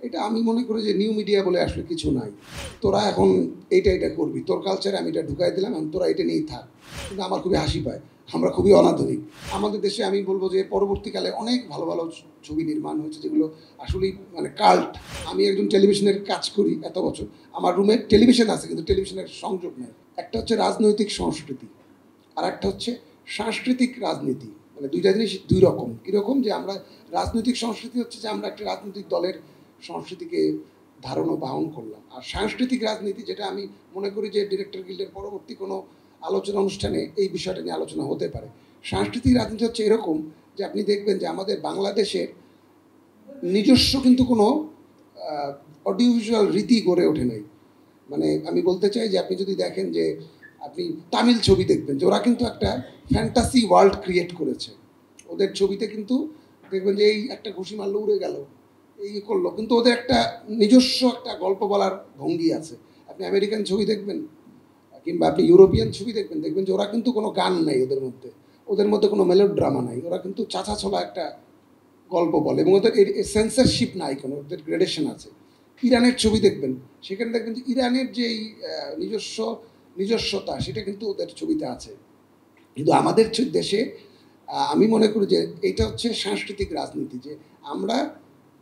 এটা আমি মনে করি যে নিউ মিডিয়া বলে আসলে কিছু নাই। তোরা এখন এইটা করবি, তোর কালচারে আমি এটা ঢুকাই দিলাম, এখন তোরা এটা নিয়েই থাক। কিন্তু আমার খুবই হাসি পায়, আমরা খুবই অনাধুনিক। আমাদের দেশে আমি বলবো যে পরবর্তীকালে অনেক ভালো ভালো ছবি নির্মাণ হয়েছে যেগুলো আসলেই মানে কাল্ট। আমি একজন টেলিভিশনের কাজ করি এত বছর, আমার রুমে টেলিভিশন আছে কিন্তু টেলিভিশনের সংযোগ নেই। একটা হচ্ছে রাজনৈতিক সংস্কৃতি, আর একটা হচ্ছে সাংস্কৃতিক রাজনীতি। মানে দুইটা জিনিস দুই রকম। কীরকম যে আমরা রাজনৈতিক সংস্কৃতি হচ্ছে যে আমরা একটা রাজনৈতিক দলের সংস্কৃতিকে ধারণ ও বাহন করলাম, আর সাংস্কৃতিক রাজনীতি যেটা আমি মনে করি যে ডিরেক্টর গিল্ডের পরবর্তী কোনো আলোচনা অনুষ্ঠানে এই বিষয়টা নিয়ে আলোচনা হতে পারে। সাংস্কৃতিক রাজনীতি হচ্ছে এরকম যে আপনি দেখবেন যে আমাদের বাংলাদেশের নিজস্ব কিন্তু কোনো অডিও ভিজুয়াল রীতি গড়ে ওঠে নাই। মানে আমি বলতে চাই যে আপনি যদি দেখেন যে আপনি তামিল ছবি দেখবেন যে ওরা কিন্তু একটা ফ্যান্টাসি ওয়ার্ল্ড ক্রিয়েট করেছে। ওদের ছবিতে কিন্তু দেখবেন যে এই একটা ঘুষি মারলো উড়ে গেল, এই করলো, কিন্তু ওদের একটা নিজস্ব একটা গল্প বলার ভঙ্গি আছে। আপনি আমেরিকান ছবি দেখবেন কিংবা আপনি ইউরোপিয়ান ছবি দেখবেন, দেখবেন যে ওরা কিন্তু কোনো গান নাই ওদের মধ্যে কোনো মেলোড্রামা নাই, ওরা কিন্তু চাচা ছোলা একটা গল্প বলে এবং ওদের সেন্সারশিপ নাই, কোনো ওদের গ্রেডেশন আছে। ইরানের ছবি দেখবেন, সেখানে দেখবেন যে ইরানের যে নিজস্বতা সেটা কিন্তু ওদের ছবিতে আছে। কিন্তু আমাদের দেশে আমি মনে করি যে এটা হচ্ছে সাংস্কৃতিক রাজনীতি, যে আমরা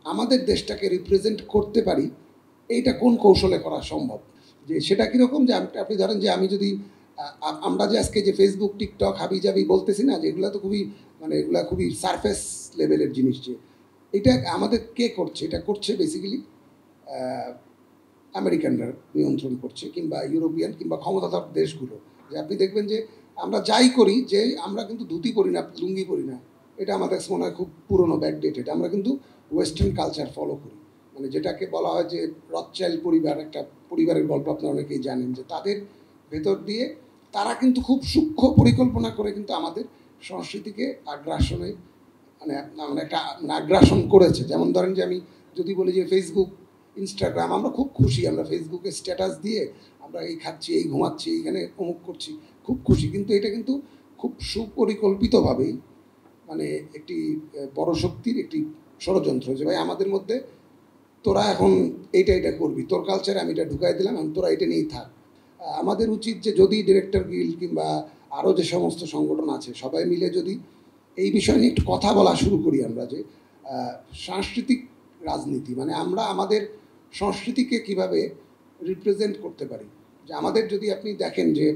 আমাদের দেশটাকে রিপ্রেজেন্ট করতে পারি, এইটা কোন কৌশলে করা সম্ভব। যে সেটা কীরকম যে আপনি ধরেন যে আমি যদি আমরা যে আজকে যে ফেসবুক টিকটক হাবি জাবি বলতেছি না, যে এগুলো তো খুবই মানে এগুলো খুবই সারফেস লেভেলের জিনিস। যে এটা আমাদের কে করছে, এটা করছে বেসিক্যালি আমেরিকানরা নিয়ন্ত্রণ করছে, কিংবা ইউরোপিয়ান কিংবা ক্ষমতাধর দেশগুলো। যে আপনি দেখবেন যে আমরা যাই করি, যে আমরা কিন্তু ধুতি পরি না, লুঙ্গি পরি না, এটা আমাদের মনে হয় খুব পুরনো ব্যাকডেটেড। আমরা কিন্তু ওয়েস্টার্ন কালচার ফলো করি, মানে যেটাকে বলা হয় যে রথচাইল্ড পরিবার, একটা পরিবারের গল্প আপনারা অনেকেই জানেন, যে তাদের ভেতর দিয়ে তারা কিন্তু খুব সূক্ষ্ম পরিকল্পনা করে কিন্তু আমাদের সংস্কৃতিকে আগ্রাসনে মানে একটা আগ্রাসন করেছে। যেমন ধরেন যে আমি যদি বলি যে ফেসবুক ইনস্টাগ্রাম, আমরা খুব খুশি, আমরা ফেসবুকে স্ট্যাটাস দিয়ে আমরা এই খাচ্ছি, এই ঘুমাচ্ছি, এইখানে অমুক করছি, খুব খুশি। কিন্তু এটা কিন্তু খুব সুপরিকল্পিতভাবেই মানে একটি বড় শক্তির একটি ষড়যন্ত্র, যে ভাই আমাদের মধ্যে তোরা এখন এইটা করবি, তোর কালচারে আমি এটা ঢুকাই দিলাম, এখন তোরা এটা নিয়েই থাক। আমাদের উচিত যে যদি ডিরেক্টর গিল্ড কিংবা আরও যে সমস্ত সংগঠন আছে সবাই মিলে যদি এই বিষয় নিয়ে একটু কথা বলা শুরু করি, আমরা যে সাংস্কৃতিক রাজনীতি মানে আমরা আমাদের সংস্কৃতিকে কিভাবে রিপ্রেজেন্ট করতে পারি। যে আমাদের যদি আপনি দেখেন যে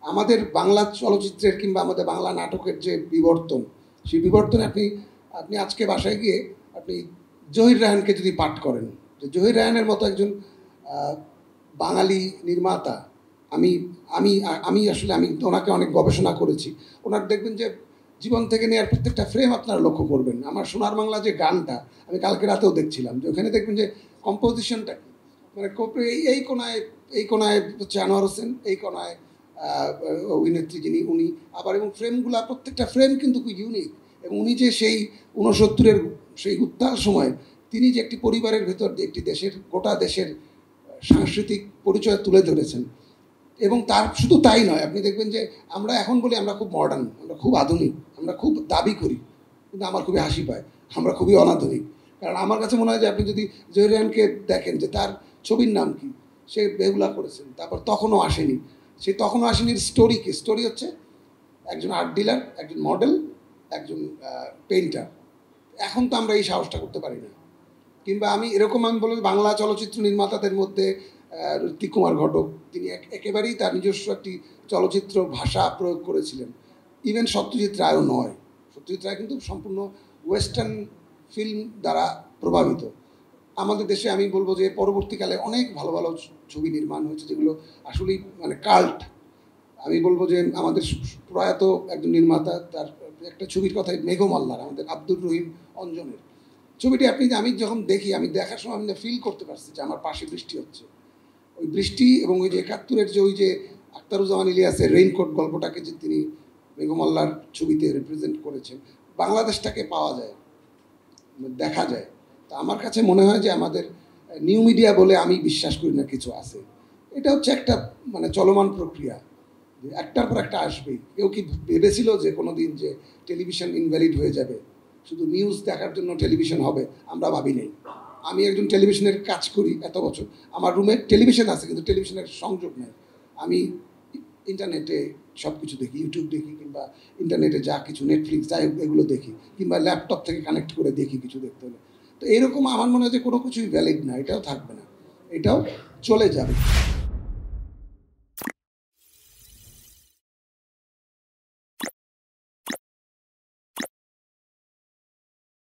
আমাদের বাংলা চলচ্চিত্রের কিংবা আমাদের বাংলা নাটকের যে বিবর্তন, সেই বিবর্তনে আপনি আজকে বাসায় গিয়ে আপনি জহির রায়হানকে যদি পাঠ করেন, যে জহির রায়হানের মতো একজন বাঙালি নির্মাতা, আমি আমি আমি আসলে আমি ওনাকে অনেক গবেষণা করেছি। ওনার দেখবেন যে জীবন থেকে নেওয়ার প্রত্যেকটা ফ্রেম আপনারা লক্ষ্য করবেন। আমার সোনার বাংলা যে গানটা আমি কালকে রাতেও দেখছিলাম, যে ওখানে দেখবেন যে কম্পোজিশনটা মানে এই কোনায় হচ্ছে আনোয়ার হোসেন, এই কোনায় অভিনেত্রী যিনি উনি, আবার এবং ফ্রেমগুলো প্রত্যেকটা ফ্রেম কিন্তু খুব ইউনিক। এবং উনি যে সেই 69-এর সেই উত্তাল সময় তিনি যে একটি পরিবারের ভেতর দিয়ে একটি দেশের গোটা দেশের সাংস্কৃতিক পরিচয় তুলে ধরেছেন। এবং তার শুধু তাই নয়, আপনি দেখবেন যে আমরা এখন বলি আমরা খুব মডার্ন, আমরা খুব আধুনিক, আমরা খুব দাবি করি, কিন্তু আমার খুবই হাসি পায়, আমরা খুবই অনাধুনিক। কারণ আমার কাছে মনে হয় যে আপনি যদি জহির রায়হানকে দেখেন যে তার ছবির নাম কি, সে বেহুলা করেছেন, তারপর তখনও আসেনি, সেই তখনও আসেনির স্টোরি কি? স্টোরি হচ্ছে একজন আর্ট ডিলার, একজন মডেল, একজন পেইন্টার। এখন তো আমরা এই সাহসটা করতে পারি না। কিংবা আমি বলব বাংলা চলচ্চিত্র নির্মাতাদের মধ্যে ঋত্বিক কুমার ঘটক, তিনি একেবারেই তার নিজস্ব একটি চলচ্চিত্র ভাষা প্রয়োগ করেছিলেন। ইভেন সত্যজিৎ রায়ও নয়, সত্যজিৎ রায় কিন্তু সম্পূর্ণ ওয়েস্টার্ন ফিল্ম দ্বারা প্রভাবিত। আমাদের দেশে আমি বলবো যে পরবর্তীকালে অনেক ভালো ভালো ছবি নির্মাণ হয়েছে যেগুলো আসলেই মানে কাল্ট। আমি বলবো যে আমাদের প্রয়াত একজন নির্মাতা, তার একটা ছবির কথাই মেঘমাল্লার, আমাদের আব্দুর রহিম অঞ্জনের ছবিটি আমি যখন দেখি, আমি দেখার সময় আমি ফিল করতে পারছি যে আমার পাশে বৃষ্টি হচ্ছে। ওই বৃষ্টি এবং ওই যে 71-এর যে ওই যে আখতারুজ্জামান ইলিয়াসের রেইনকোট গল্পটাকে যে তিনি মেঘমাল্লার ছবিতে রিপ্রেজেন্ট করেছেন, বাংলাদেশটাকে পাওয়া যায়, দেখা যায়। তা আমার কাছে মনে হয় যে আমাদের নিউ মিডিয়া বলে আমি বিশ্বাস করি না কিছু আছে। এটা হচ্ছে একটা মানে চলমান প্রক্রিয়া, একটার পর একটা আসবেই। কেউ কি ভেবেছিল যে কোনো দিন যে টেলিভিশন ইনভ্যালিড হয়ে যাবে, শুধু নিউজ দেখার জন্য টেলিভিশন হবে? আমরা ভাবি নেই। আমি একজন টেলিভিশনের কাজ করি এত বছর, আমার রুমে টেলিভিশন আছে কিন্তু টেলিভিশনের সংযোগ নেই। আমি ইন্টারনেটে সব কিছু দেখি, ইউটিউব দেখি কিংবা ইন্টারনেটে যা কিছু নেটফ্লিক্স যাই হোক এগুলো দেখি, কিংবা ল্যাপটপ থেকে কানেক্ট করে দেখি কিছু দেখতে হলে। তো এরকম আমার মনে হয় যে কোনো কিছুই ভ্যালিড না, এটাও থাকবে না, এটাও চলে যাবে।